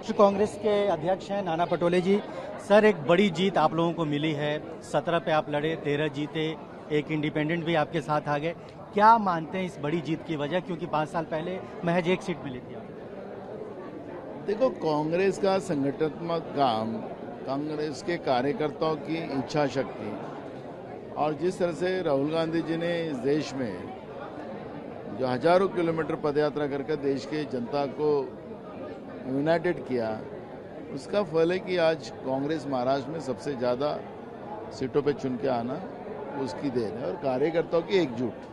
महाराष्ट्र कांग्रेस के अध्यक्ष हैं नाना पटोले जी। सर, एक बड़ी जीत आप लोगों को मिली है। 17 पे आप लड़े, 13 जीते, एक इंडिपेंडेंट भी आपके साथ आ गए। क्या मानते हैं इस बड़ी जीत की वजह, क्योंकि 5 साल पहले महज एक सीट मिली थी आपको? देखो, कांग्रेस का संगठनात्मक काम, कांग्रेस के कार्यकर्ताओं की इच्छा शक्ति और जिस तरह से राहुल गांधी जी ने इस देश में जो हजारों किलोमीटर पदयात्रा करके देश की जनता को यूनाइटेड किया, उसका फल है कि आज कांग्रेस महाराष्ट्र में सबसे ज़्यादा सीटों पे चुन के आना उसकी देन है और कार्यकर्ताओं की एकजुट।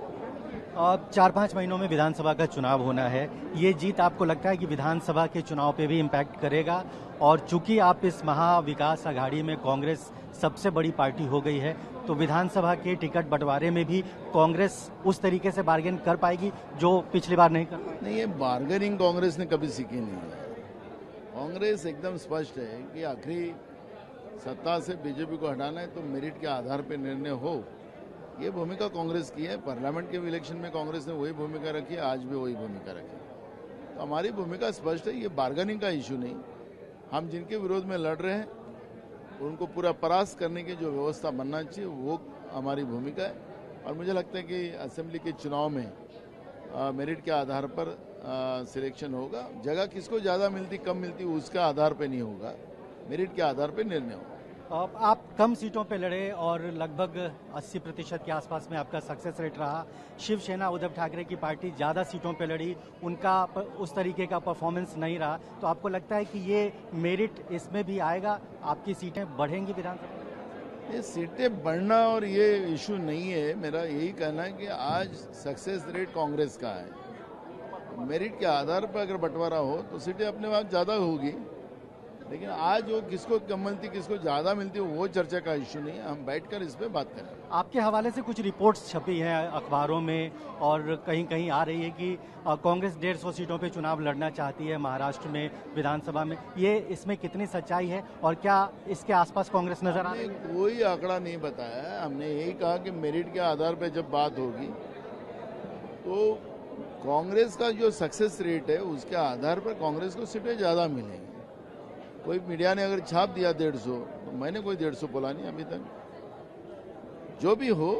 अब 4-5 महीनों में विधानसभा का चुनाव होना है। ये जीत आपको लगता है कि विधानसभा के चुनाव पे भी इम्पैक्ट करेगा? और चूंकि आप इस महाविकास आघाड़ी में कांग्रेस सबसे बड़ी पार्टी हो गई है, तो विधानसभा के टिकट बंटवारे में भी कांग्रेस उस तरीके से बार्गेन कर पाएगी जो पिछली बार नहीं कर पाई? नहीं, ये बार्गेनिंग कांग्रेस ने कभी सीखी नहीं है। कांग्रेस एकदम स्पष्ट है कि आखिरी सत्ता से बीजेपी को हटाना है तो मेरिट के आधार पर निर्णय हो, ये भूमिका कांग्रेस की है। पार्लियामेंट के इलेक्शन में कांग्रेस ने वही भूमिका रखी है, आज भी वही भूमिका रखी है। तो हमारी भूमिका स्पष्ट है, ये बार्गेनिंग का इशू नहीं। हम जिनके विरोध में लड़ रहे हैं उनको पूरा परास्त करने की जो व्यवस्था बनना चाहिए वो हमारी भूमिका है। और मुझे लगता है कि असेंबली के चुनाव में मेरिट के आधार पर सिलेक्शन होगा। जगह किसको ज़्यादा मिलती कम मिलती उसका आधार पर नहीं होगा, मेरिट के आधार पर निर्णय होगा। आप कम सीटों पे लड़े और लगभग 80% के आसपास में आपका सक्सेस रेट रहा। शिवसेना, उद्धव ठाकरे की पार्टी ज़्यादा सीटों पे लड़ी, उनका उस तरीके का परफॉर्मेंस नहीं रहा। तो आपको लगता है कि ये मेरिट इसमें भी आएगा, आपकी सीटें बढ़ेंगी विधानसभा? ये सीटें बढ़ना और ये इशू नहीं है। मेरा यही कहना है कि आज सक्सेस रेट कांग्रेस का है। मेरिट के आधार पर अगर बंटवारा हो तो सीटें अपने आप ज़्यादा होगी, लेकिन आज वो किसको कम मिलती किसको ज्यादा मिलती है वो चर्चा का इशू नहीं है। हम बैठकर इस पे बात करें। आपके हवाले से कुछ रिपोर्ट्स छपी हैं अखबारों में और कहीं कहीं आ रही है कि कांग्रेस 150 सीटों पे चुनाव लड़ना चाहती है महाराष्ट्र में विधानसभा में। ये इसमें कितनी सच्चाई है और क्या इसके आसपास कांग्रेस नजर आ रही है? कोई आंकड़ा नहीं बताया। हमने यही कहा कि मेरिट के आधार पर जब बात होगी तो कांग्रेस का जो सक्सेस रेट है उसके आधार पर कांग्रेस को सीटें ज्यादा मिलेंगी। कोई मीडिया ने अगर छाप दिया 150, तो मैंने कोई 150 बोला नहीं अभी तक। जो भी हो,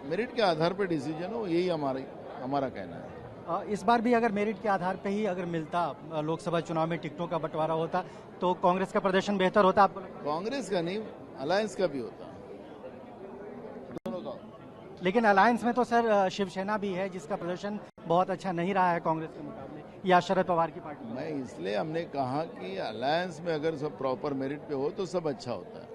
मेरिट के आधार पर डिसीजन हो, यही हमारा कहना है। इस बार भी अगर मेरिट के आधार पर ही अगर मिलता, लोकसभा चुनाव में टिकटों का बंटवारा होता, तो कांग्रेस का प्रदर्शन बेहतर होता आपको? कांग्रेस का नहीं, अलायंस का भी होता, दोनों का। लेकिन अलायंस में तो सर शिवसेना भी है जिसका प्रदर्शन बहुत अच्छा नहीं रहा है कांग्रेस के मुकाबले, या शरद पवार की पार्टी? मैं इसलिए हमने कहा कि अलायंस में अगर सब प्रॉपर मेरिट पे हो तो सब अच्छा होता है।